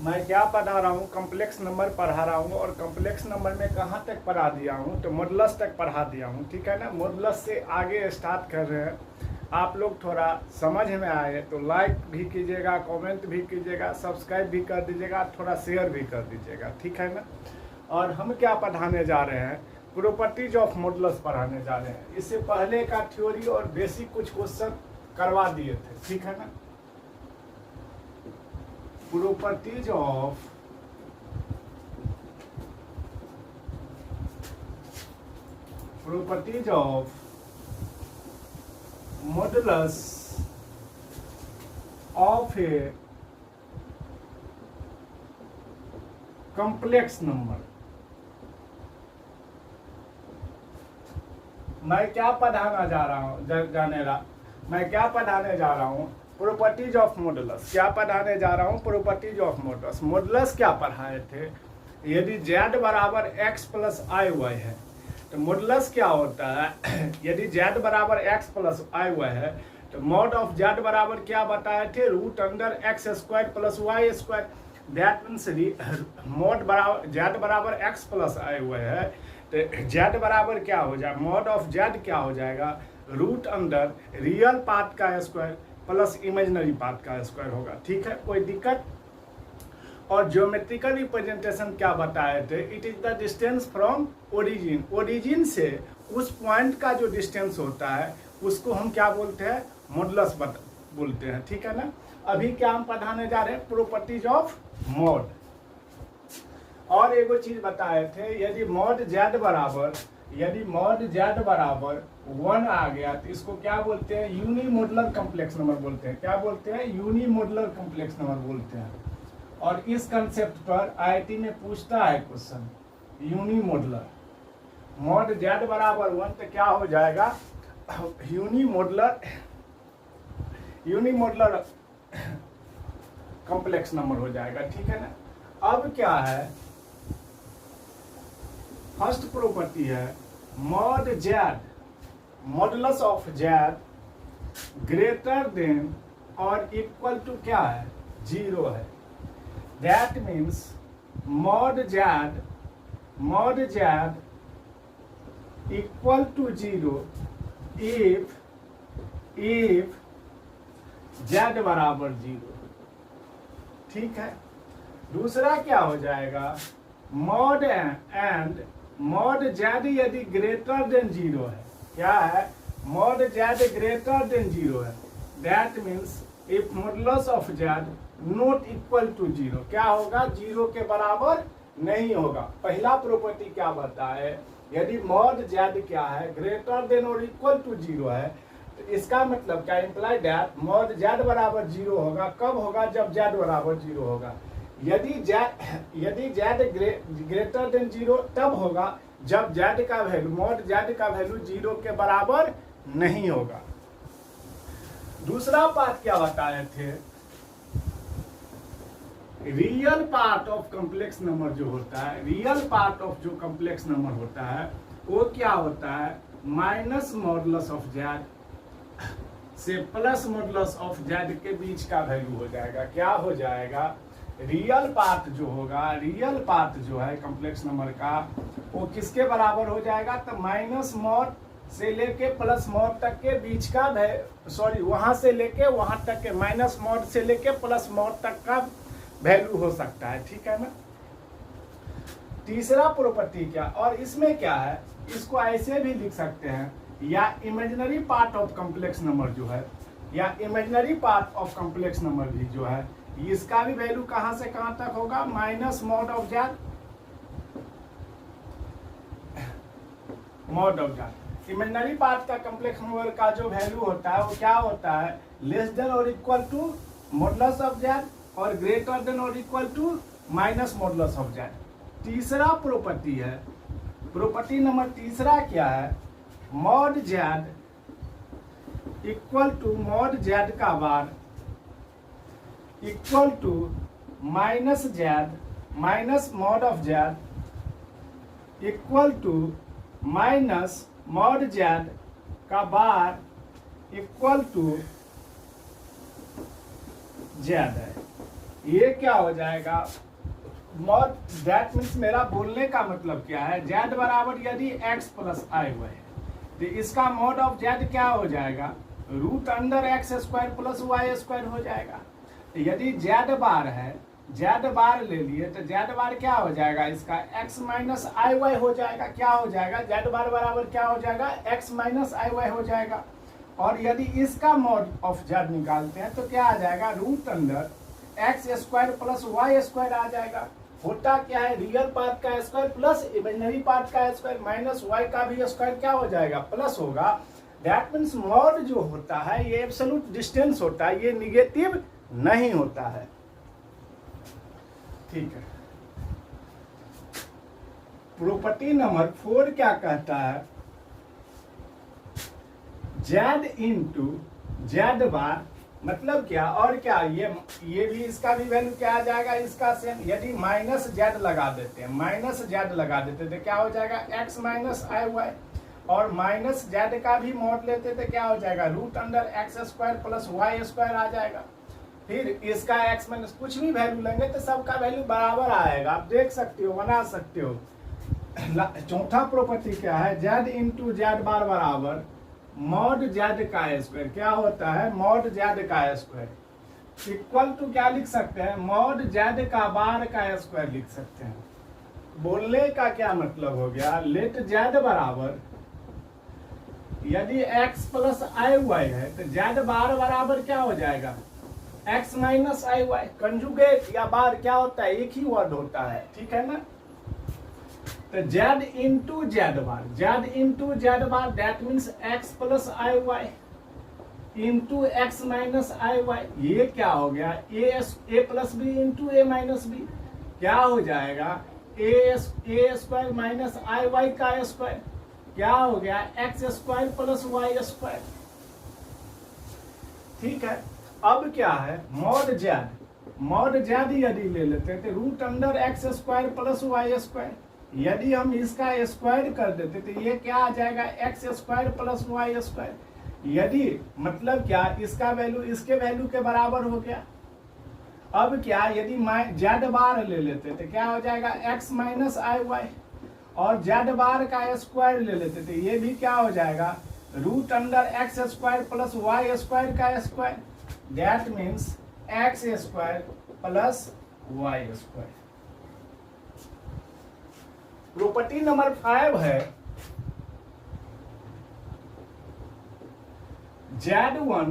मैं क्या पढ़ा रहा हूँ, कम्प्लेक्स नंबर पढ़ा रहा हूँ। और कम्प्लेक्स नंबर में कहाँ तक पढ़ा दिया हूँ, तो मॉडुलस तक पढ़ा दिया हूँ, ठीक है ना। मॉडुलस से आगे स्टार्ट कर रहे हैं। आप लोग थोड़ा समझ में आए तो लाइक भी कीजिएगा, कमेंट भी कीजिएगा, सब्सक्राइब भी कर दीजिएगा, थोड़ा शेयर भी कर दीजिएगा, ठीक है ना। और हम क्या पढ़ाने जा रहे हैं, प्रॉपर्टीज ऑफ मॉडुलस पढ़ाने जा रहे हैं। इससे पहले का थ्योरी और बेसिक कुछ क्वेश्चन करवा दिए थे, ठीक है ना। Properties of modulus of a complex number. मैं क्या पढ़ाना जा रहा हूँ, मैं क्या पढ़ाने जा रहा हूँ, प्रॉपर्टीज ऑफ मॉडुलस। क्या पढ़ाने जा रहा हूँ, प्रॉपर्टीज ऑफ मॉडुलस। मॉडुलस क्या पढ़ाए थे, यदि z बराबर x प्लस आई वाई है तो मॉडुलस क्या होता है। यदि z बराबर x प्लस आई वाई है तो मॉड ऑफ z बराबर क्या बताए थे, root under x square plus y square. That means mod बराबर z बराबर x प्लस आई वाई है तो z बराबर क्या हो जाए, मॉड ऑफ z क्या हो जाएगा, रूट अंडर रियल पार्ट का स्क्वायर प्लस इमेजिनरी पार्ट का स्क्वायर होगा, ठीक है, कोई दिक्कत। और ज्योमेट्रिकल रिप्रेजेंटेशन क्या बताए थे, it is the distance from origin. Origin से उस पॉइंट का जो डिस्टेंस होता है उसको हम क्या बोलते हैं, मॉडुलस बोलते हैं, ठीक है ना। अभी क्या हम पढ़ाने जा रहे हैं, प्रॉपर्टीज ऑफ मॉड। और एगो चीज बताए थे, यदि मॉड z बराबर 1 आ गया तो इसको क्या बोलते हैं, यूनिमॉडुलर कॉम्प्लेक्स नंबर बोलते हैं। क्या बोलते हैं, यूनिमॉडुलर कॉम्प्लेक्स नंबर बोलते हैं। और इस कंसेप्ट पर आईआईटी में पूछता है क्वेश्चन, यूनिमॉडुलर मॉड z बराबर 1 तो क्या हो जाएगा, यूनिमॉडुलर कॉम्प्लेक्स नंबर हो जाएगा, ठीक है ना। अब क्या है, फर्स्ट प्रॉपर्टी है mod z, modulus of z greater than और इक्वल टू क्या है, 0 है। That means mod z equal to 0 if z बराबर 0, ठीक है। दूसरा क्या हो जाएगा, मॉड z यदि ग्रेटर देन 0 है, क्या है, मॉड z ग्रेटर देन 0 है। That means if modulus of z not equal to 0, क्या होगा, 0 के बराबर नहीं होगा। पहला प्रॉपर्टी क्या बताए, यदि मॉड z क्या है, ग्रेटर देन और इक्वल टू 0 है तो इसका मतलब क्या, इंप्लाई दैट मॉड z बराबर 0 होगा। कब होगा, जब z बराबर 0 होगा। यदि z ग्रेटर देन 0 तब होगा जब z का वैल्यू, मॉड z का वैल्यू 0 के बराबर नहीं होगा। दूसरा पार्ट क्या बताए थे, real part of complex number जो होता है, रियल पार्ट ऑफ जो कॉम्प्लेक्स नंबर होता है वो क्या होता है, माइनस मॉडुलस ऑफ z से प्लस मॉडुलस ऑफ z के बीच का वैल्यू हो जाएगा। क्या हो जाएगा, रियल पार्ट जो होगा, रियल पार्ट जो है कॉम्प्लेक्स नंबर का वो किसके बराबर हो जाएगा, तो माइनस मॉड से लेके प्लस मॉड तक के बीच का, वहां से लेके वहां तक के, माइनस मॉड से लेके प्लस मॉड तक का वैल्यू हो सकता है, ठीक है ना। तीसरा प्रॉपर्टी क्या, और इसमें क्या है, इसको ऐसे भी लिख सकते हैं, या imaginary part of complex number जो है, या imaginary part of complex number भी जो है, इसका भी वैल्यू कहां से कहां तक होगा, minus mod of z, mod of z। Imaginary part का कॉम्प्लेक्स नंबर का जो वैल्यू होता है वो क्या होता है, लेस देन और equal to modulus of z और ग्रेटर देन और equal to minus modulus of z। तीसरा प्रॉपर्टी है, प्रॉपर्टी नंबर तीसरा क्या है, mod z equal to mod z का bar equal to minus z minus mod of z equal to minus mod z का bar equal to z है। ये क्या हो जाएगा, मॉड दैट मीन्स मेरा बोलने का मतलब क्या है, जेड बराबर यदि एक्स प्लस आई वाई है तो इसका मॉड ऑफ जेड क्या हो जाएगा, root under x square plus y square हो जाएगा। यदि जेड बार है, जेड बार ले लिए तो जेड बार क्या हो जाएगा, इसका एक्स माइनस आई वाई हो जाएगा। क्या हो जाएगा, जेड बार बराबर क्या हो जाएगा, एक्स माइनस आई वाई हो जाएगा। और यदि इसका मॉड ऑफ जेड निकालते हैं तो क्या आ जाएगा, root under x square plus y square आ जाएगा। होता क्या है, रियल पार्ट का स्क्वायर प्लस इमेजिनरी पार्ट का स्क्वायर माइनस वाई का भी स्क्वायर क्या हो जाएगा, प्लस होगा। दैट मीन्स मॉड जो होता है ये एब्सोल्यूट डिस्टेंस होता है, ये निगेटिव नहीं होता है। ठीक है, प्रॉपर्टी नंबर 4 क्या कहता है, जेड इंटू जेड बार मतलब क्या और क्या, ये भी इसका भी वैल्यू क्या आ जाएगा, इसका सेम। यदि माइनस जेड लगा देते हैं, माइनस जेड लगा देते तो क्या हो जाएगा, एक्स माइनस आई वाई। और माइनस जेड का भी मॉड लेते तो क्या हो जाएगा, root under x square plus y square आ जाएगा। फिर इसका एक्स माइनस कुछ भी वैल्यू लेंगे तो सबका वैल्यू बराबर आएगा, आप देख सकते हो, बना सकते हो। चौथा प्रॉपर्टी क्या है, जेड इंटू जेड बार बराबर मॉड जेड का स्क्वायर। क्या होता है, मॉड जेड का स्क्वायर इक्वल टू क्या लिख सकते हैं, मॉड जेड का बार का स्क्वायर लिख सकते हैं। बोलने का क्या मतलब हो गया, लेट जेड बराबर यदि x प्लस आई वाई है तो जेड बार बराबर क्या हो जाएगा, x minus i Y. Conjugate या बार क्या होता है, एक ही वर्ड होता है, ठीक है ना। तो z into z bar, z into z bar that means x plus i y into x minus i y. ये क्या हो गया, a plus b into a minus b. क्या हो जाएगा, a square minus i y का square. क्या हो गया, x square plus y square. ठीक है, अब क्या है, मॉड जेड, मॉड जेड यदि ले लेते हैं तो root under x square plus y square. यदि हम इसका स्क्वायर कर देते तो ये क्या आ जाएगा, x square plus y square. यदि मतलब क्या, इसका वैल्यू इसके वैल्यू के बराबर हो गया। अब क्या, यदि जेड बार ले लेते तो क्या हो जाएगा, एक्स माइनस आई वाई। और जेड बार का स्क्वायर ले लेते तो ये भी क्या हो जाएगा, root under x square plus y square का square. That means x square plus y square. Property number 5 है, Z1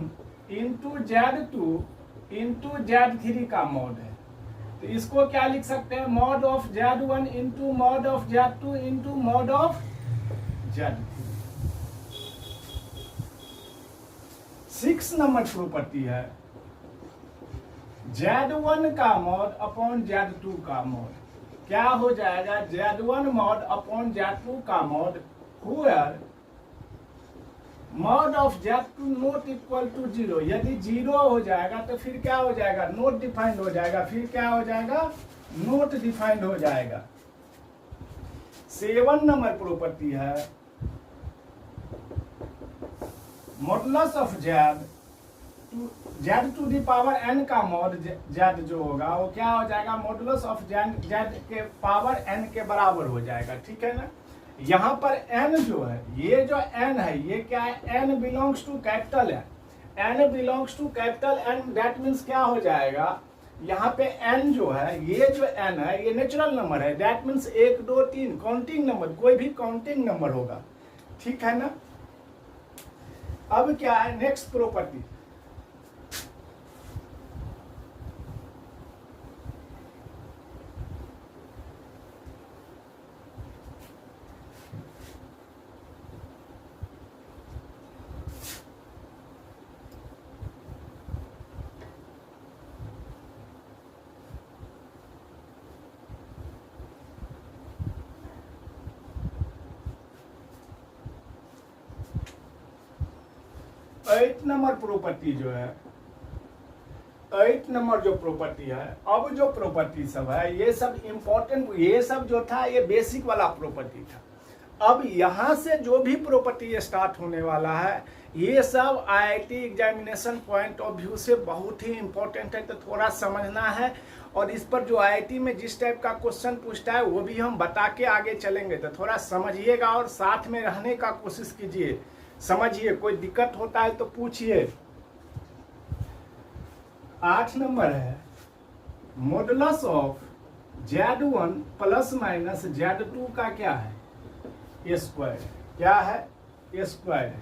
into Z2 into Z3 का मॉड है। तो इसको क्या लिख सकते हैं, mod of Z1 into mod of Z2 into mod of Z3। 6 number property है, Z1 का मॉड अपॉन Z2 का मॉड। क्या हो जाएगा, Z1 मॉड अपॉन Z2 का mod, where mod of Z2 not equal to 0। यदि 0 हो जाएगा तो फिर क्या हो जाएगा, नॉट डिफाइंड हो जाएगा। फिर क्या हो जाएगा, नॉट डिफाइंड हो जाएगा। 7 नंबर प्रॉपर्टी है, modulus of Z to the power n का मॉड Z जो होगा वो क्या हो जाएगा, मॉडुलस ऑफ Z के पावर n के बराबर हो जाएगा। ठीक है ना। यहाँ पर n जो है, ये जो n है ये क्या है, n बिलोंग्स टू कैपिटल है, n belongs to capital n। दैट मीन्स क्या हो जाएगा, यहाँ पे n जो है, ये जो n है ये नेचुरल नंबर है। दैट मीन्स 1 2 3 काउंटिंग नंबर, कोई भी काउंटिंग नंबर होगा। ठीक है ना। अब क्या है, next property, eight number property जो है, 8 नंबर जो प्रॉपर्टी है, अब जो प्रॉपर्टी सब है ये सब इंपॉर्टेंट, ये सब जो था ये बेसिक वाला प्रॉपर्टी था। अब यहाँ से जो भी प्रॉपर्टी स्टार्ट होने वाला है ये सब IIT examination point of view से बहुत ही इंपॉर्टेंट है, तो थोड़ा समझना है। और इस पर जो आईआईटी में जिस टाइप का क्वेश्चन पूछता है वो भी हम बता के आगे चलेंगे, तो थोड़ा समझिएगा और साथ में रहने का कोशिश कीजिए, समझिए। कोई दिक्कत होता है तो पूछिए। 8 नंबर है, modulus of Z1 plus minus Z2 का क्या है? स्क्वायर। क्या है? स्क्वायर है।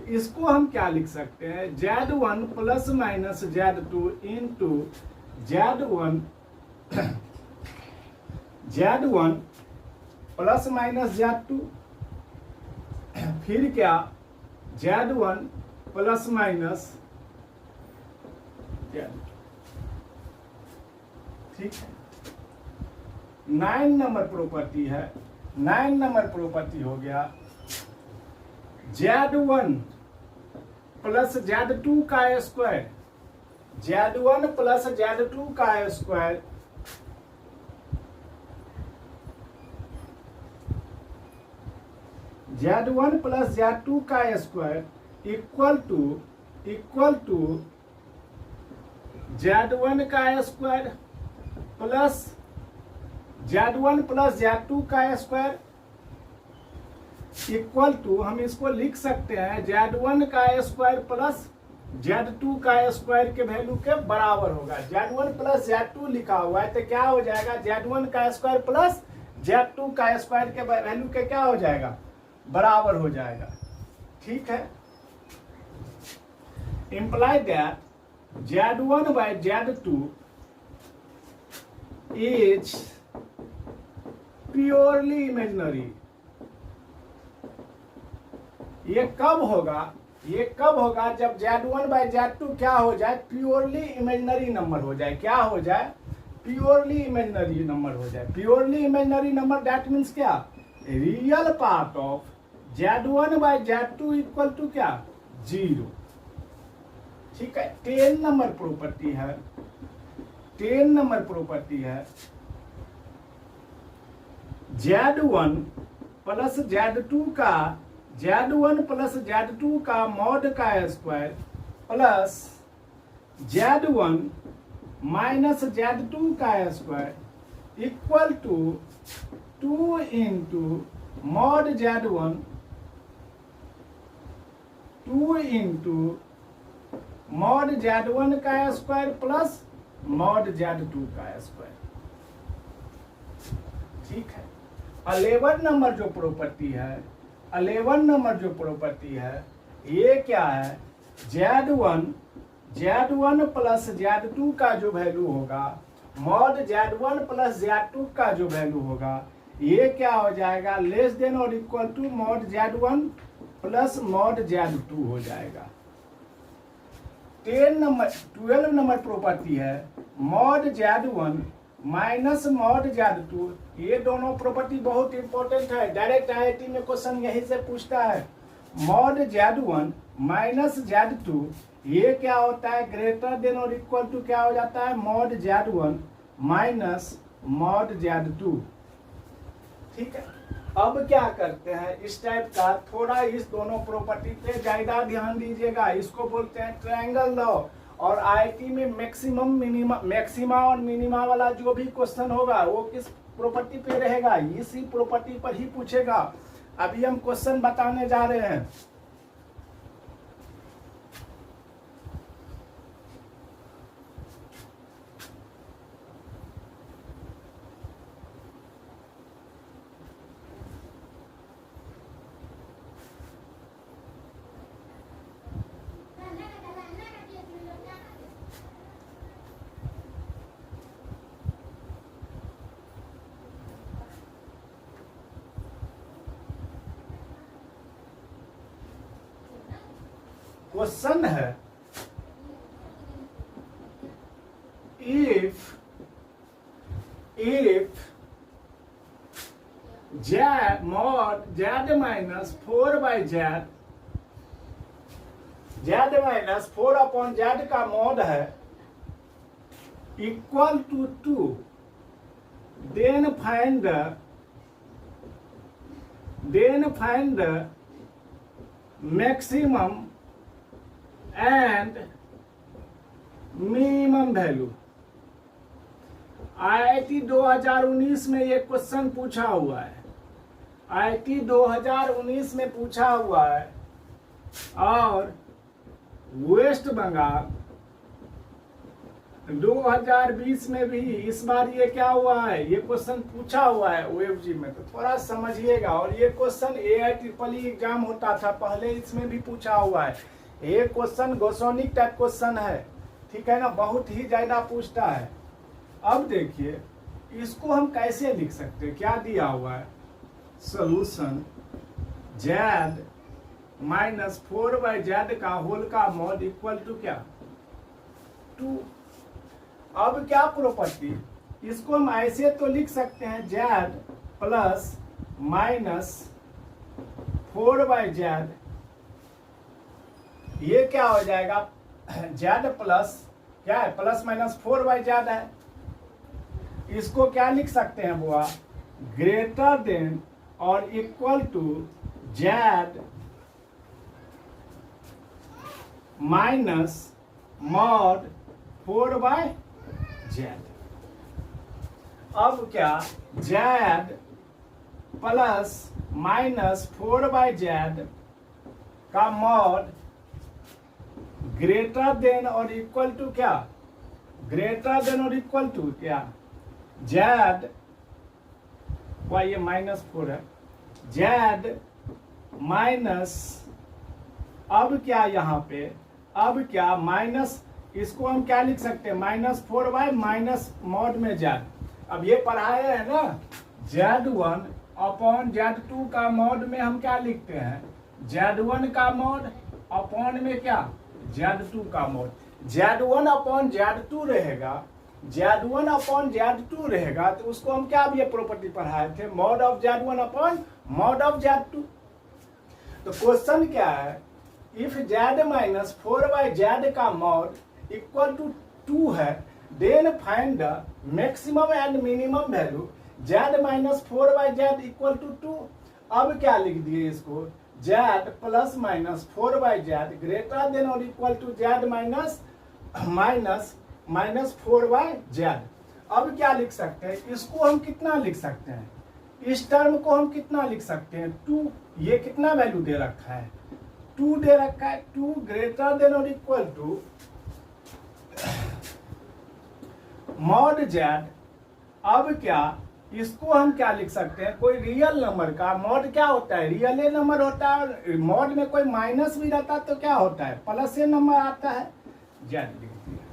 इसको हम क्या लिख सकते हैं? Z1 plus minus Z2 into Z1 plus minus Z2, फिर क्या? Z1 plus minus Z2। ठीक है। 9 नंबर प्रॉपर्टी है। 9 नंबर प्रॉपर्टी हो गया Z1 प्लस Z2 का स्क्वायर। Z1 प्लस Z2 का स्क्वायर Z1 प्लस Z2 का स्क्वायर इक्वल टू Z1 का square plus Z1 plus Z2 का स्क्वायर इक्वल टू, हम इसको लिख सकते हैं Z1 का स्क्वायर प्लस Z2 का स्क्वायर के वैल्यू के बराबर होगा। Z1 प्लस Z2 लिखा हुआ है तो क्या हो जाएगा? Z1 का स्क्वायर प्लस Z2 का स्क्वायर के वैल्यू के क्या हो जाएगा? बराबर हो जाएगा। ठीक है। Imply that Z1 by Z2 is purely imaginary. ये कब होगा? ये कब होगा? जब Z1 बाय Z2 क्या हो जाए? प्योरली इमेजिनरी नंबर हो जाए। क्या हो जाए? प्योरली इमेजिनरी नंबर हो जाए। Purely imaginary number that means क्या? Real part of Z1 by Z2 equal to क्या? 0। ठीक है। 10 नंबर प्रॉपर्टी है। 10 नंबर प्रॉपर्टी है Z1 प्लस Z2 का Z1 प्लस Z2 का मॉड का square plus Z1 minus Z2 का square equal to 2 into mod Z1 2 into mod Z1 का स्क्वायर प्लस मॉड Z2 का स्क्वायर। ठीक है। 11 नंबर जो प्रॉपर्टी है, 11 नंबर जो प्रॉपर्टी है ये क्या है? Z1 प्लस Z2 का जो वैल्यू होगा, मॉड Z1 प्लस Z2 का जो वैल्यू होगा, ये क्या हो जाएगा? लेस देन और equal to mod Z1 plus mod Z2 हो जाएगा। 12 नंबर प्रॉपर्टी है mod Z1 minus mod Z2। ये दोनों प्रॉपर्टी बहुत इंपॉर्टेंट है, डायरेक्ट आईआईटी में क्वेश्चन यही से पूछता है। मॉड Z1 माइनस Z2 ये क्या होता है? ग्रेटर देन और इक्वल टू क्या हो जाता है? Mod Z1 minus mod Z2। ठीक है। अब क्या करते हैं? इस टाइप का थोड़ा इस दोनों प्रॉपर्टी पे ज्यादा ध्यान दीजिएगा। इसको बोलते हैं ट्रायंगल लॉ। और आईआईटी में मैक्सिमा और मिनिमा वाला जो भी क्वेश्चन होगा वो किस प्रॉपर्टी पे रहेगा? इसी प्रॉपर्टी पर ही पूछेगा। अभी हम क्वेश्चन बताने जा रहे हैं। क्वेश्चन है if z mod z minus 4 by z minus 4 upon z का मॉड है equal to 2, then find the then find the maximum and minimum value. IIT 2019 में ये क्वेश्चन पूछा हुआ है, IIT 2019 में पूछा हुआ है, और वेस्ट बंगाल 2020 में भी इस बार ये क्या हुआ है, ये क्वेश्चन पूछा हुआ है OFG में, तो थोड़ा समझिएगा। और ये क्वेश्चन AIEEE एग्जाम होता था पहले, इसमें भी पूछा हुआ है। ये क्वेश्चन गोसोनिक टाइप क्वेश्चन है, ठीक है ना, बहुत ही ज्यादा पूछता है। अब देखिए इसको हम कैसे लिख सकते हैं, क्या दिया हुआ है, सोल्यूशन z माइनस 4/z का होल का मॉड इक्वल टू क्या, 2। अब क्या प्रॉपर्टी, इसको हम ऐसे तो लिख सकते हैं z प्लस माइनस 4/z, ये क्या हो जाएगा, z प्लस क्या है, प्लस माइनस 4/z है। इसको क्या लिख सकते हैं बुआ, ग्रेटर देन और equal to z minus mod 4/z। अब क्या, z प्लस माइनस 4/z का मॉड ग्रेटर देन और इक्वल टू क्या, ग्रेटर देन और इक्वल टू क्या, z, ये -4 है, z माइनस, अब क्या यहाँ पे, अब क्या माइनस, इसको हम क्या लिख सकते हैं, -4 माइनस मॉड में z। अब ये पढ़ाए है ना, z1 अपॉन z2 का मॉड में हम क्या लिखते हैं, z1 का मॉड अपॉन में क्या, z2 का मॉड। z1 अपॉन z2 रहेगा, z1 अपॉन z2 रहेगा, तो उसको हम क्या, ये प्रॉपर्टी पढ़ाए थे, mod of z1 upon mod of z2। तो क्वेश्चन क्या है, इफ z माइनस 4/z का मॉड इक्वल टू 2 है, then find the maximum and minimum value z minus 4/z equal to 2। अब क्या लिख दिए इसको, z plus minus 4/z greater than और equal to z minus minus 4/z। अब क्या लिख सकते हैं, इसको हम कितना लिख सकते हैं, इस टर्म को हम कितना लिख सकते हैं, 2। ये कितना वैल्यू दे रखा है, 2 दे रखा है, 2 ग्रेटर देन और इक्वल टू मॉड z। अब क्या, इसको हम क्या लिख सकते हैं, कोई रियल नंबर का मॉड क्या होता है, रियल नंबर होता है, मॉड में कोई माइनस भी रहता है तो क्या होता है, प्लस ए नंबर आता है, z लिख दिया,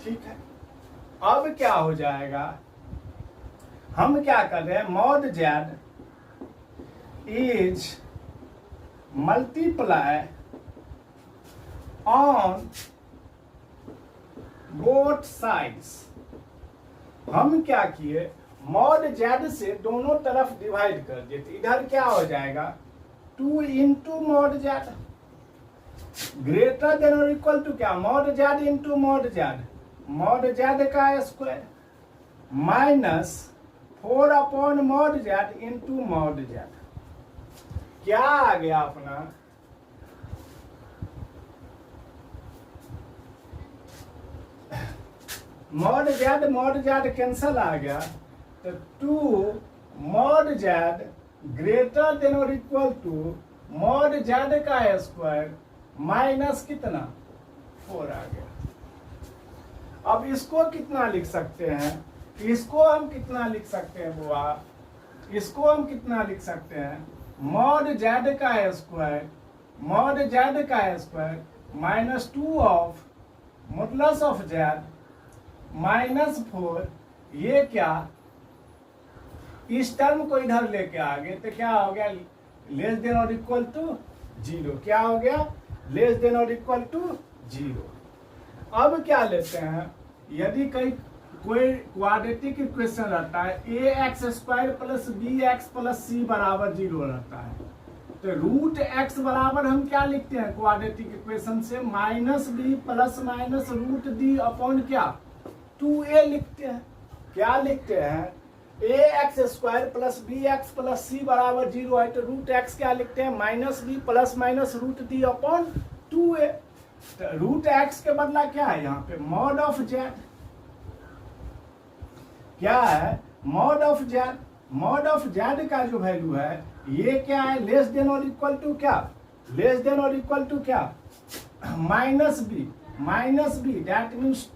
ठीक है। अब क्या हो जाएगा, हम क्या कर रहे हैं, mod z is multiply on both sides. हम क्या किए, मॉड z से दोनों तरफ डिवाइड कर दिए, तो इधर क्या हो जाएगा, 2 into mod z greater than और इक्वल टू क्या, mod z into mod z, mod z का square minus 4 upon mod z into mod z। क्या आ गया अपना, मॉड z कैंसल आ गया, तो 2 मॉड z ग्रेटर देन और इक्वल टू मॉड z का स्क्वायर माइनस कितना 4 आ गया। अब इसको कितना लिख सकते हैं, इसको हम कितना लिख सकते हैं बुआ, इसको हम कितना लिख सकते हैं, मॉड z का स्क्वायर, मॉड z का square minus 2 of modulus of z minus 4, ये क्या, इस टर्म को इधर लेके आ गए तो क्या हो गया, लेस देन और इक्वल टू 0। क्या हो गया, लेस देन और इक्वल टू 0। अब क्या लेते हैं, यदि कोई क्वाड्रेटिक इक्वेशन रहता है ax² plus bx plus c बराबर 0 रहता है, तो रूट x बराबर हम क्या लिखते हैं क्वाड्रेटिक इक्वेशन से, minus b plus minus root d upon क्या 2a लिखते हैं। क्या लिखते हैं, a x square plus b x plus c बराबर 0 है, तो रूट एक्स क्या लिखते हैं, minus b plus minus root d upon 2a। Root x के बदला क्या है यहाँ पे, मॉड ऑफ जेड। क्या है, mod of z. Mod of z का जो वैल्यू है ये क्या है, लेस देन और इक्वल टू क्या, लेस देन और इक्वल टू क्या, minus b that means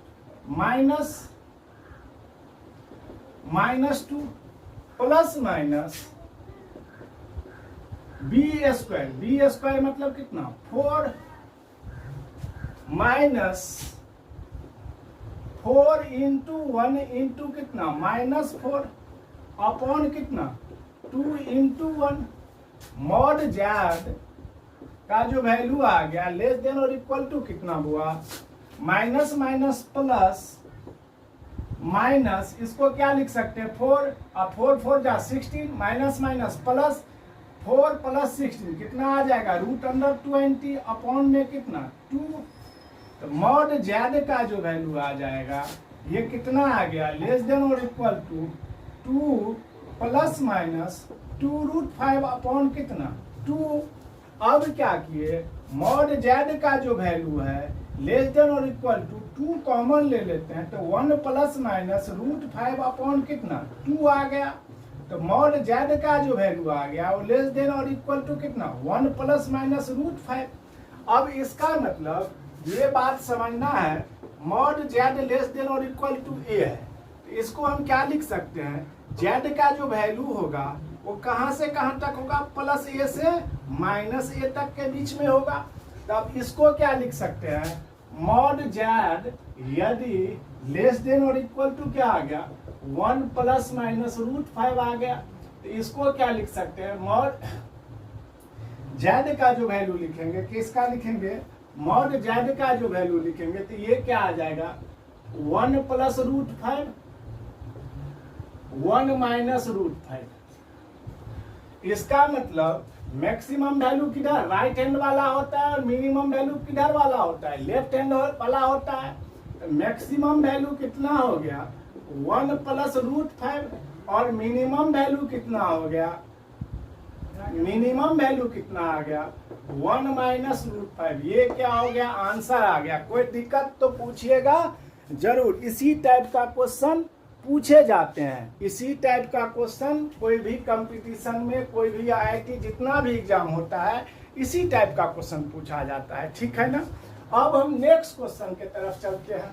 minus 2 plus minus b square मतलब कितना, 4 माइनस 4 इंटू 1 इंटू कितना, -4 अपॉन कितना, 2 इंटू 1। मॉड जेड का जो वैल्यू आ गया लेस देन और इक्वल टू कितना हुआ, माइनस माइनस प्लस माइनस, इसको क्या लिख सकते हैं 4, अब 4 4 जा 16, माइनस माइनस प्लस 4 प्लस 16 कितना आ जाएगा, √20 अपॉन में कितना 2। तो मॉड जेड का जो वैल्यू आ जाएगा ये कितना आ गया, लेस देन और equal to 2 plus minus 2√5 upon कितना 2। अब क्या किए, मॉड जेड का जो वैल्यू है लेस देन और इक्वल टू 2 कॉमन ले लेते हैं, तो 1 प्लस माइनस √5 अपॉन कितना 2 आ गया। तो मॉड जेड का जो वैल्यू आ गया वो लेस देन और इक्वल टू कितना, 1 प्लस माइनस √5। अब इसका मतलब ये बात समझना है, मॉड जेड लेस देन और इक्वल टू ए है, तो इसको हम क्या लिख सकते हैं, जेड का जो वैल्यू होगा वो कहां से कहां तक होगा, प्लस ए से माइनस ए तक के बीच में होगा। तब इसको क्या लिख सकते हैं, मॉड जेड यदि लेस देन और इक्वल टू क्या आ गया, 1 प्लस माइनस √5 आ गया, तो इसको क्या लिख सकते हैं, मॉड जेड का जो वैल्यू लिखेंगे, किसका लिखेंगे, मॉड जेड का जो वैल्यू लिखेंगे, तो ये क्या आ जाएगा, 1 प्लस √5 1 माइनस √5। इसका मतलब मैक्सिमम वैल्यू किधर, राइट हैंड वाला होता है, और मिनिमम वैल्यू किधर वाला होता है, लेफ्ट हैंड वाला होता है। मैक्सिमम वैल्यू कितना हो गया, 1 प्लस √5, और मिनिमम वैल्यू कितना हो गया, मिनिमम वैल्यू कितना आ गया, 1 माइनस √5। ये क्या हो गया, आंसर आ गया। कोई दिक्कत तो पूछिएगा जरूर, इसी टाइप का क्वेश्चन पूछे जाते हैं। इसी टाइप का क्वेश्चन कोई भी कंपटीशन में, कोई भी IIT जितना भी एग्जाम होता है, इसी टाइप का क्वेश्चन पूछा जाता है, ठीक है ना। अब हम नेक्स्ट क्वेश्चन के तरफ चलते हैं।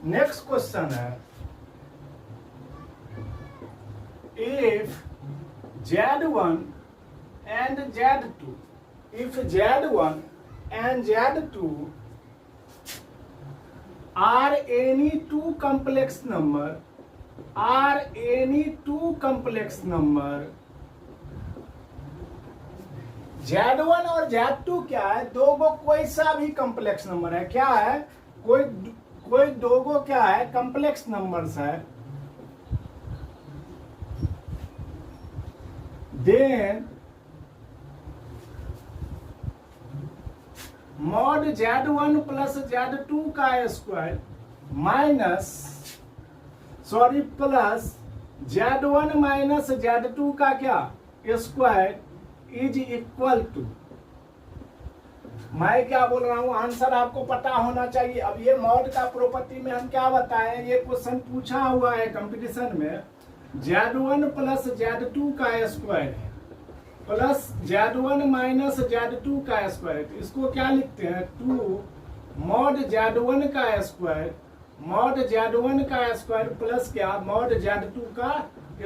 नेक्स्ट क्वेश्चन है, if Z1 and Z2, if Z1 and Z2 are any two complex number, Z1 और Z2 क्या है, दो गो कोई सा भी कम्प्लेक्स नंबर है, क्या है, कोई दो गो क्या है, कम्प्लेक्स नंबर्स है। Then mod Z1 plus Z2 का square plus Z1 minus Z2 का क्या स्क्वायर इज इक्वल टू, मैं क्या बोल रहा हूं, आंसर आपको पता होना चाहिए। अब ये मॉड का प्रॉपर्टी में हम क्या बताएं, ये क्वेश्चन पूछा हुआ है कंपटीशन में, Z1 प्लस Z2 का स्क्वायर है प्लस Z1 माइनस Z2 का स्क्वायर, तो इसको क्या लिखते हैं, 2 मॉड Z1 का स्क्वायर प्लस क्या, मॉड Z2 का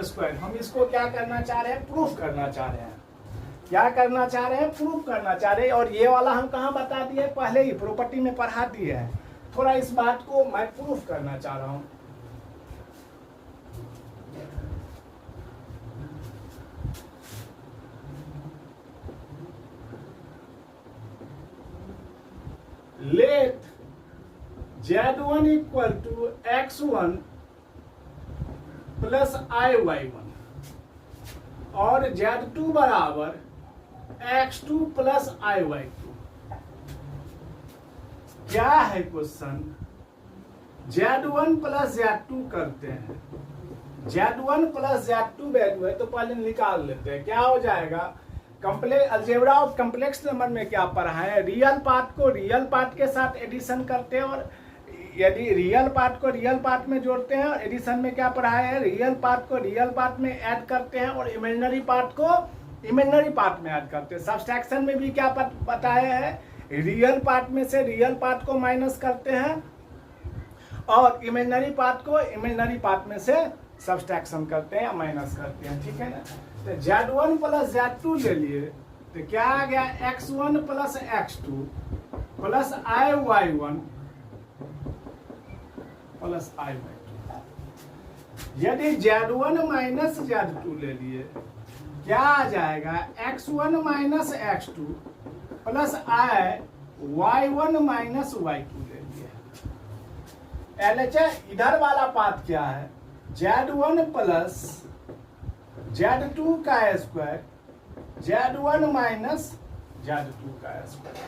स्क्वायर। हम इसको क्या करना चाह रहे हैं, प्रूफ करना चाह रहे हैं। क्या करना चाह रहे हैं, प्रूफ करना चाह रहे हैं। और ये वाला हम कहाँ बता दिए, पहले ही प्रॉपर्टी में पढ़ा दिए है। थोड़ा इस बात को मैं प्रूफ करना चाह रहा हूं। Z1 equal to X1 plus IY1 और Z2 बराबर X2 प्लस IY2। क्या है क्वेश्चन? Z1 प्लस Z2 करते हैं, Z1 प्लस Z2 वैल्यू है तो पहले निकाल लेते हैं। क्या हो जाएगा? अलजेब्रा ऑफ कॉम्प्लेक्स नंबर में क्या पढ़ा है? रियल पार्ट को रियल पार्ट के साथ एडिशन करते हैं, और यदि रियल पार्ट को रियल पार्ट में जोड़ते हैं, और एडिशन में क्या पढ़ा है? रियल पार्ट को रियल पार्ट में ऐड करते हैं और इमेजिनरी पार्ट को इमेजिनरी पार्ट में ऐड करते हैं। सब्सट्रैक्शन में भी क्या बताया है? रियल पार्ट में से रियल पार्ट को माइनस करते हैं और इमेजिनरी पार्ट को इमेजिनरी पार्ट में से सब्सट्रैक्शन करते हैं या माइनस करते हैं। ठीक है ना? तो Z1 प्लस Z2 ले लिए तो क्या आ गया? X1 plus X2 plus IY1 plus IY2। यदि Z1 माइनस Z2 ले लिए क्या आ जाएगा? X1 minus X2 plus Y1 minus Y2 ले लिए। LHS इधर वाला पार्ट क्या है? Z1 प्लस Z2 का स्क्वायर Z1 माइनस Z2 का स्क्वायर।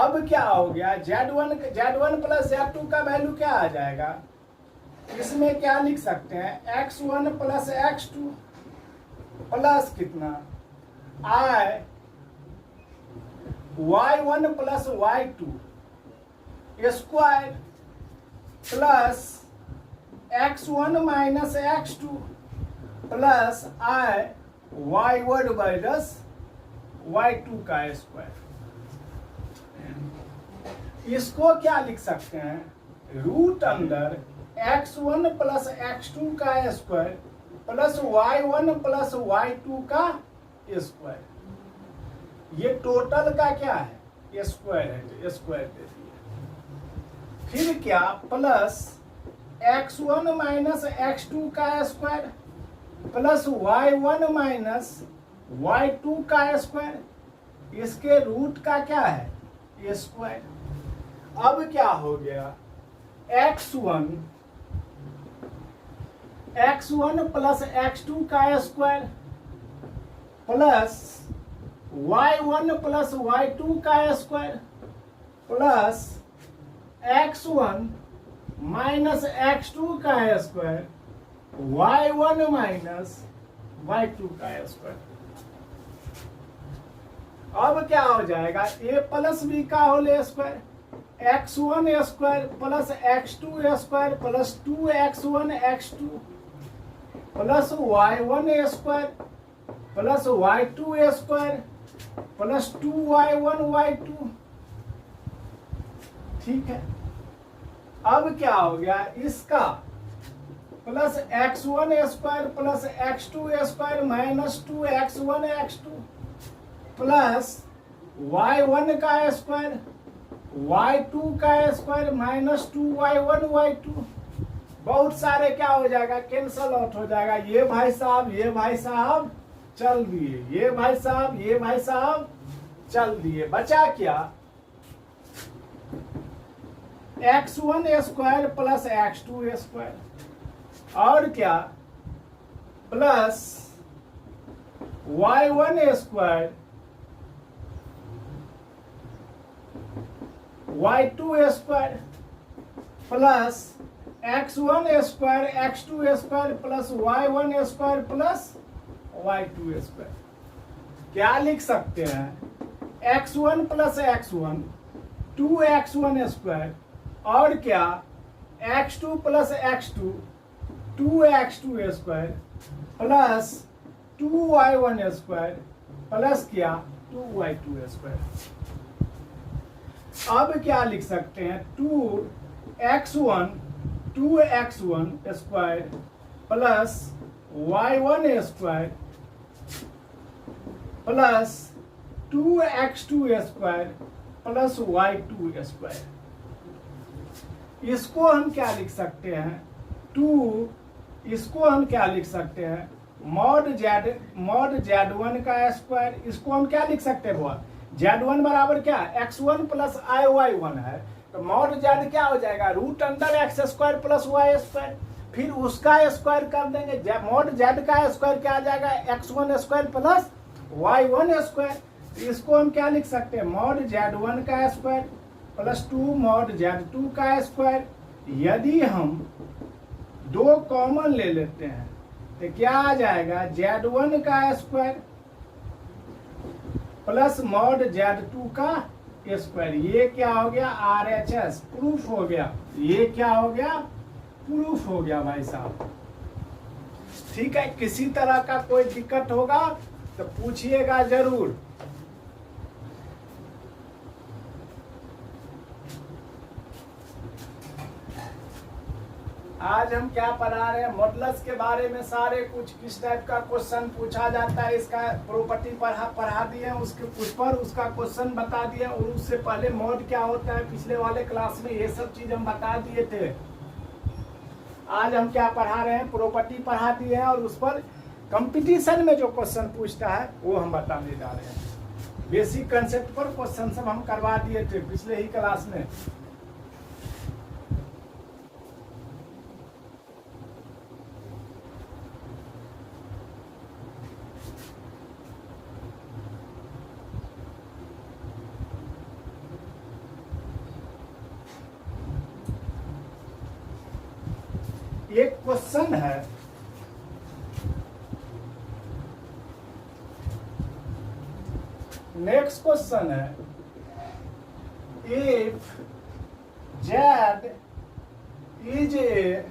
अब क्या हो गया? Z1 प्लस Z2 का वैल्यू क्या आ जाएगा? इसमें क्या लिख सकते हैं? X1 प्लस X2 प्लस कितना? Y1 plus Y2 square plus X1 minus X2 plus Y1 minus Y2 का स्क्वायर। इसको क्या लिख सकते हैं? Root under X1 plus X2 का square plus Y1 plus Y2 का स्क्वायर। ये टोटल का क्या है? स्क्वायर है, तो स्क्वायर दे दिया। फिर क्या? प्लस X1 माइनस X2 का square plus Y1 minus Y2 का स्क्वायर। इसके रूट का क्या है? स्क्वायर। अब क्या हो गया? X1 प्लस X2 का square plus Y1 plus Y2 का square plus X1 minus X2 का स्क्वायर Y1 माइनस Y2 का स्क्वायर। अब क्या हो जाएगा? A प्लस B का whole square X1 square plus X2 square plus 2X1 X2 plus Y1 square plus Y2 square plus 2Y1 Y2। ठीक है। अब क्या हो गया? इसका plus X1 square plus X2 square minus 2X1 X2 plus Y1 का square Y2 का square minus 2Y1 Y2। बहुत सारे क्या हो जाएगा? कैंसल आउट हो जाएगा। ये भाई साहब चल दिए, ये भाई साहब चल दिए। बचा क्या? X1 square plus X2 square और क्या? Plus Y1 square Y2 square plus X1 square X2 square plus Y1 square plus Y2 square. क्या लिख सकते हैं? X1 plus X1 2X1 square और क्या? X2 plus X2 2X2 square plus 2Y1 square plus क्या? 2Y2 square. अब क्या लिख सकते हैं? 2x1 square plus y1 square plus 2x2 square plus y2 square. इसको हम क्या लिख सकते हैं? इसको हम क्या लिख सकते हैं? मॉड z1 का स्क्वायर। इसको हम क्या लिख सकते हैं? Z1 बराबर क्या? x1 प्लस IY1 है, तो मॉड जेड क्या हो जाएगा, root under x square plus y square, फिर उसका स्क्वायर कर देंगे, मॉड जेड का स्क्वायर क्या आ जाएगा, x1 square plus y1 square. इसको हम क्या लिख सकते हैं, मॉड z1 का स्क्वायर प्लस 2 मॉड z2 का स्क्वायर। यदि हम दो कॉमन ले लेते हैं तो क्या आ जाएगा, z1 का स्क्वायर प्लस मॉड z2 का स्क्वायर। ये क्या हो गया, RHS प्रूफ हो गया। ये क्या हो गया, प्रूफ हो गया भाई साहब। ठीक है, किसी तरह का कोई दिक्कत होगा तो पूछिएगा जरूर। आज हम क्या पढ़ा रहे हैं, मॉडुलस के बारे में सारे कुछ, किस टाइप का क्वेश्चन पूछा जाता है, इसका प्रॉपर्टी पढ़ा दिए, उसके उस पर उसका क्वेश्चन बता दिया, और उससे पहले मॉड क्या होता है पिछले वाले क्लास में ये सब चीज हम बता दिए थे। आज हम क्या पढ़ा रहे हैं, प्रॉपर्टी पढ़ा दिए हैं, और उस पर कंपटीशन में जो क्वेश्चन पूछता है वो हम बताने जा रहे हैं। बेसिक कंसेप्ट पर क्वेश्चन सब हम करवा दिए थे पिछले ही क्लास में। एक क्वेश्चन है, नेक्स्ट क्वेश्चन है, if z is a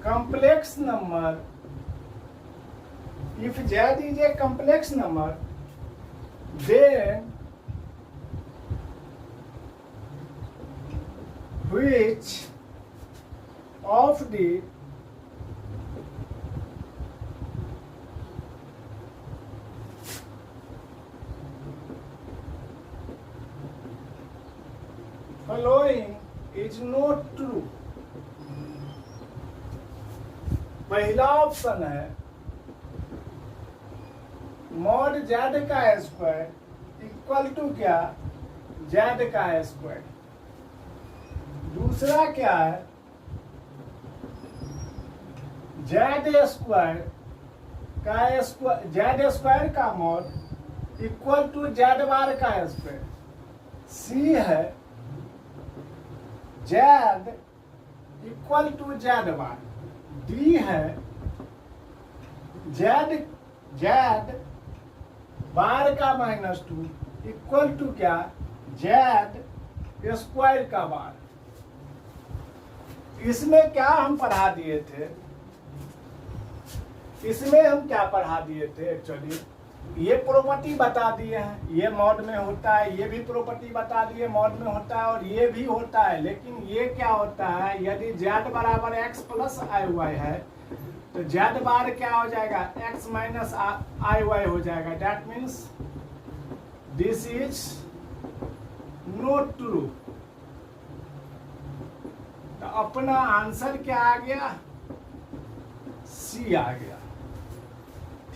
complex number, if z is a complex number, then which of the following is not true। पहला ऑप्शन है मॉड जेड का स्क्वायर इक्वल टू क्या, जेड का square. दूसरा क्या है, जेड स्क्वायर का mod equal to Z bar का स्क्वायर। सी है Z equal to Z bar. D है जेड बार का -2 इक्वल टू क्या, जेड स्क्वायर का बार। इसमें क्या हम पढ़ा दिए थे, इसमें हम क्या पढ़ा दिए थे, एक्चुअली ये प्रॉपर्टी बता दिए हैं, ये मॉड में होता है, ये भी प्रॉपर्टी बता दिए मॉड में होता है, और ये भी होता है। लेकिन ये क्या होता है, यदि z बराबर x प्लस आई वाई है तो z बार क्या हो जाएगा, x माइनस आई वाई हो जाएगा। That means this is not true. तो अपना आंसर क्या आ गया, सी आ गया।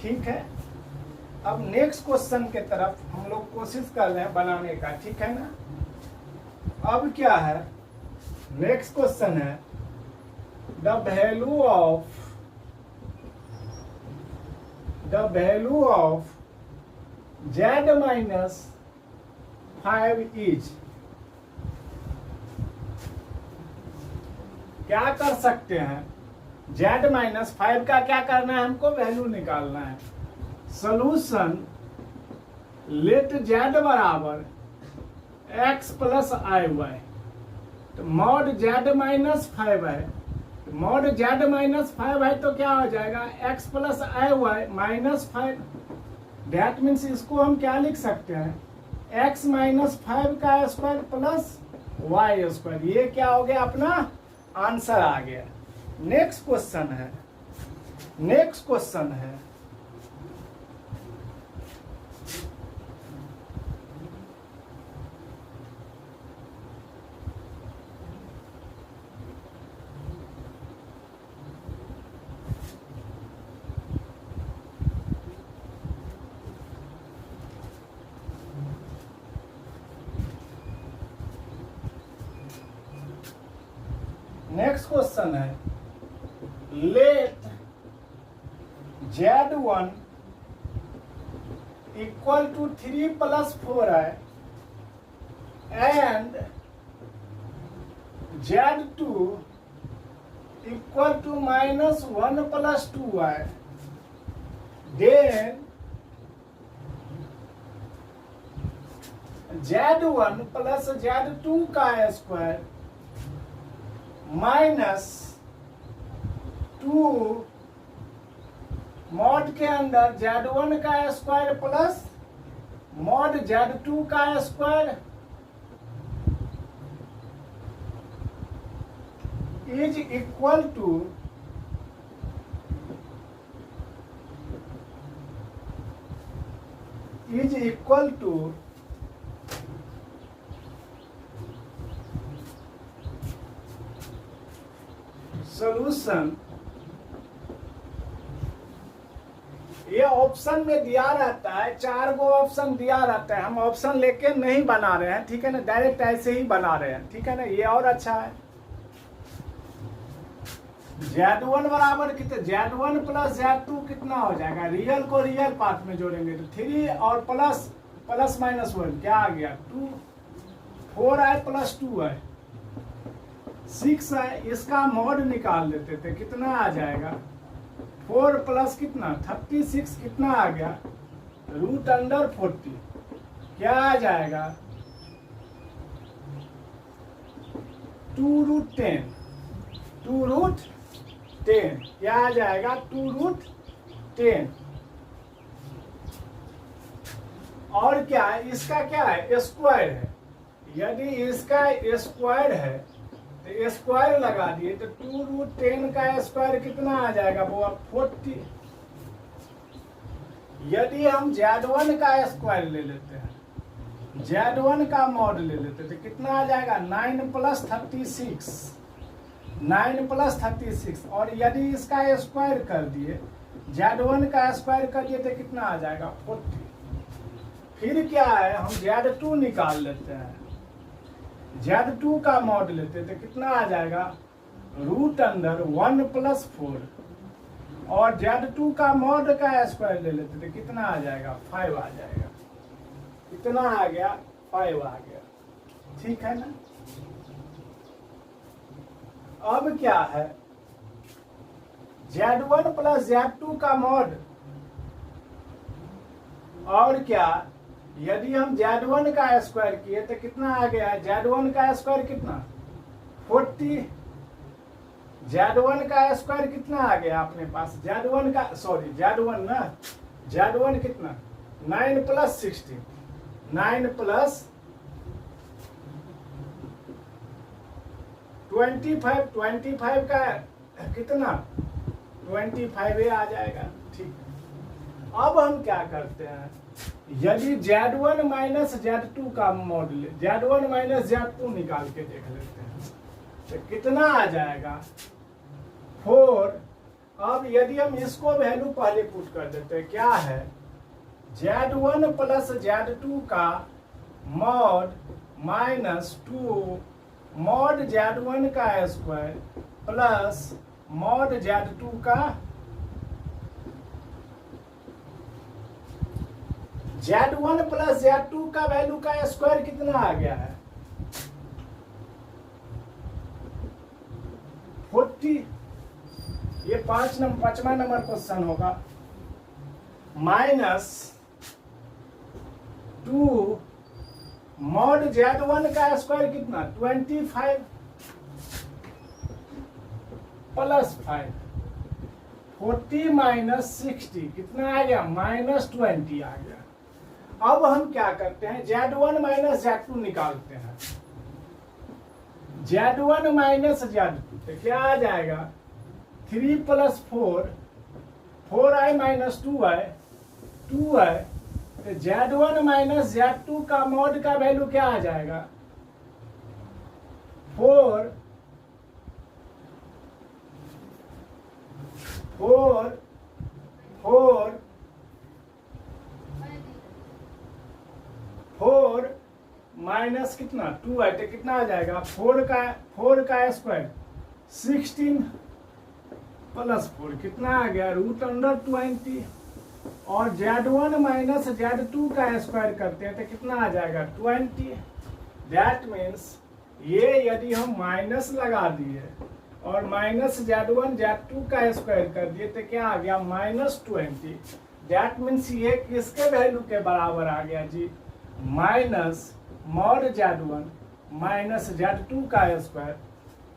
ठीक है, अब नेक्स्ट क्वेश्चन के तरफ हम लोग कोशिश कर रहे हैं बनाने का, ठीक है ना। अब क्या है, नेक्स्ट क्वेश्चन है, the value of z minus 5 is. क्या कर सकते हैं, z माइनस 5 का क्या करना है, हमको वैल्यू निकालना है। सोल्यूशन लेट z बराबर x प्लस आई वाई। तो मॉड z माइनस 5 है, मॉड z माइनस 5 है तो क्या हो जाएगा, x plus i y -5। That means इसको हम क्या लिख सकते हैं, x माइनस 5 का स्क्वायर प्लस वाई स्क्वायर। ये क्या हो गया, अपना आंसर आ गया। नेक्स्ट क्वेश्चन है नेक्स्ट क्वेश्चन है, let Z1 equal to 3 + 4i and Z2 equal to -1 + 2i, then Z1 + Z2 का स्क्वायर -2 मॉड के अंदर Z1 का स्क्वायर प्लस मॉड Z2 का square is equal to solution. ये ऑप्शन में दिया रहता है, 4 गो ऑप्शन दिया रहता है, हम ऑप्शन लेके नहीं बना रहे हैं, ठीक है ना, डायरेक्ट ऐसे ही बना रहे हैं, ठीक है ना, ये और अच्छा है। Z1 बराबर कितने, Z1 + Z2 कितना हो जाएगा, रियल को रियल पार्ट में जोड़ेंगे तो 3 और प्लस -1 क्या आ गया 2, 4i + 2i 6i, इसका मॉड निकाल लेते थे, कितना आ जाएगा 4 + कितना 36, कितना आ गया √40, क्या आ जाएगा 2√10, 2√10 क्या आ जाएगा 2√10। और क्या है, इसका क्या है स्क्वायर है, यदि इसका स्क्वायर है तो स्क्वायर लगा दिए तो 2√10 का स्क्वायर कितना आ जाएगा वो 40। यदि हम Z1 का स्क्वायर ले लेते हैं, Z1 का मॉड ले लेते तो कितना आ जाएगा 9 + 36, 9 + 36, और यदि इसका स्क्वायर कर दिए, Z1 का स्क्वायर कर दिए तो कितना आ जाएगा 40। फिर क्या है, हम Z2 निकाल लेते हैं, Z2 का मॉड लेते तो कितना आ जाएगा √1 + 4, और Z2 का मॉड का स्क्वायर ले लेते तो कितना आ जाएगा 5 आ जाएगा, कितना आ गया 5 आ गया, ठीक है ना। अब क्या है, Z1 + Z2 का मॉड, और क्या, यदि हम Z1 का स्क्वायर किए तो कितना आ गया, Z1 का स्क्वायर कितना 40, Z1 का स्क्वायर कितना आ गया अपने पास, Z1 का Z1 ना, Z1 कितना 9 + 16, 9 + 25 का कितना 25 आ जाएगा, ठीक। अब हम क्या करते हैं, यदि Z1 - Z2 का मॉडल, Z1 - Z2 निकाल के देख लेते हैं तो कितना आ जाएगा 4। अब यदि हम इसको वैल्यू पहले पुट कर देते हैं, क्या है Z1 + Z2 का मॉड -2 मॉड Z1 का स्क्वायर प्लस मॉड Z2 का, Z1 + Z2 का वैल्यू का स्क्वायर कितना आ गया है 40। ये 5वां नंबर क्वेश्चन होगा, -2 मॉड Z1 का स्क्वायर कितना 25 + 5, 40 - 60 कितना आ गया -20 आ गया। अब हम क्या करते हैं, Z1 - Z2 निकालते हैं, Z1 - Z2 तो क्या आ जाएगा 3 + 4, 4i - 2i, 2i, तो Z1 - Z2 का मॉड का वैल्यू क्या आ जाएगा 4 माइनस कितना 2 है तो कितना आ जाएगा 4 का स्क्वायर 16 प्लस 4 कितना आ गया √20 और Z1 माइनस Z2 का स्क्वायर करते हैं तो कितना आ जाएगा 20। दैट मीन्स ये यदि हम माइनस लगा दिए और माइनस Z1 Z2 का स्क्वायर कर दिए तो क्या आ गया -20। दैट मीन्स ये किसके वैल्यू के बराबर आ गया जी, minus mod Z1 minus Z2 का स्क्वायर।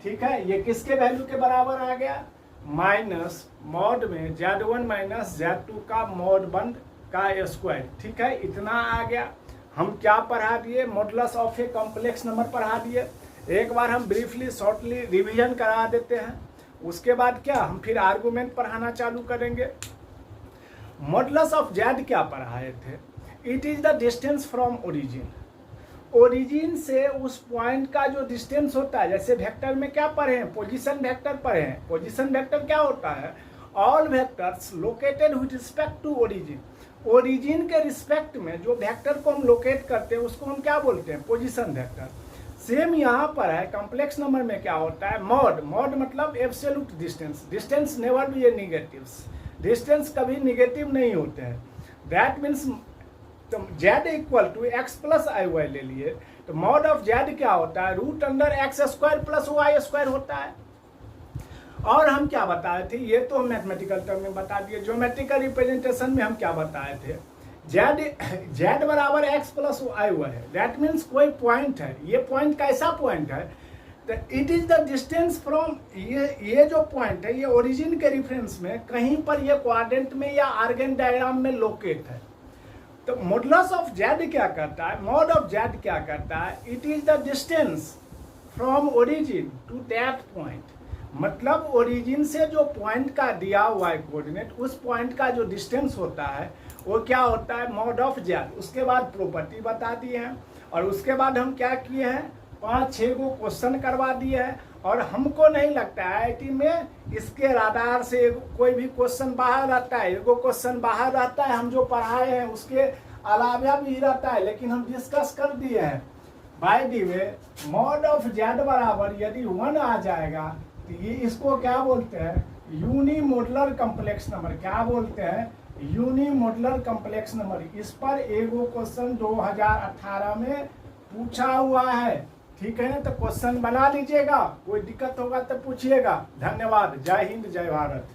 ठीक है, ये किसके वैल्यू के बराबर आ गया, माइनस मॉड में Z1 माइनस Z2 का मॉड 1 का स्क्वायर। ठीक है, इतना आ गया। हम क्या पढ़ा दिए, modulus of a complex number पढ़ा दिए। एक बार हम ब्रीफली शॉर्टली रिवीजन करा देते हैं, उसके बाद क्या हम फिर आर्गुमेंट पढ़ाना चालू करेंगे। मॉडुलस ऑफ Z क्या पढ़ाए थे, it is the distance from origin. Origin से उस पॉइंट का जो डिस्टेंस होता है, जैसे वेक्टर में क्या पढ़े हैं, पोजीशन वेक्टर पढ़े हैं। पोजीशन वेक्टर क्या होता है, all vectors located with respect to origin. Origin के रिस्पेक्ट में जो वेक्टर को हम लोकेट करते हैं उसको हम क्या बोलते हैं, पोजीशन वेक्टर। सेम यहाँ पर है, कॉम्प्लेक्स नंबर में क्या होता है, मॉड। मॉड मतलब absolute distance. Distance never be a negatives, distance कभी निगेटिव नहीं होते हैं। दैट मीन्स तो Z equal to x plus i y ले लिए तो मॉड ऑफ Z क्या होता है, √x² प्लस y स्क्वायर होता है। और हम क्या बताए थे, ये तो हम मैथमेटिकल टर्म में बता दिए। ज्योमेट्रिकल रिप्रेजेंटेशन में हम क्या बताए थे, Z बराबर x प्लस आई वाई है। दैट मीन्स कोई पॉइंट है, ये पॉइंट कैसा पॉइंट है, तो it is the distance from, ये जो पॉइंट है ये ओरिजिन के रेफरेंस में कहीं पर ये क्वाड्रेंट में या आर्गन डायग्राम में लोकेट है। तो मॉडुलस ऑफ Z क्या करता है, मॉड ऑफ Z क्या करता है, it is the distance from origin to that point. मतलब ओरिजिन से जो पॉइंट का दिया हुआ है कोऑर्डिनेट, उस पॉइंट का जो डिस्टेंस होता है वो क्या होता है, मॉड ऑफ Z। उसके बाद प्रॉपर्टी बता दिए हैं और उसके बाद हम क्या किए हैं, 5-6 को क्वेश्चन करवा दिए हैं। और हमको नहीं लगता है IIT में इसके आधार से कोई भी क्वेश्चन बाहर आता है। एगो क्वेश्चन बाहर आता है, हम जो पढ़ाए हैं उसके अलावा भी रहता है, लेकिन हम डिस्कस कर दिए हैं। By the way mod of Z बराबर यदि 1 आ जाएगा तो ये इसको क्या बोलते हैं, यूनिमॉडुलर कॉम्प्लेक्स नंबर। क्या बोलते हैं, यूनिमॉडुलर कॉम्प्लेक्स नंबर। इस पर एगो क्वेश्चन 2018 में पूछा हुआ है। ठीक है ना, तो क्वेश्चन बना लीजिएगा, कोई दिक्कत होगा तो पूछिएगा। धन्यवाद, जय हिंद जय भारत।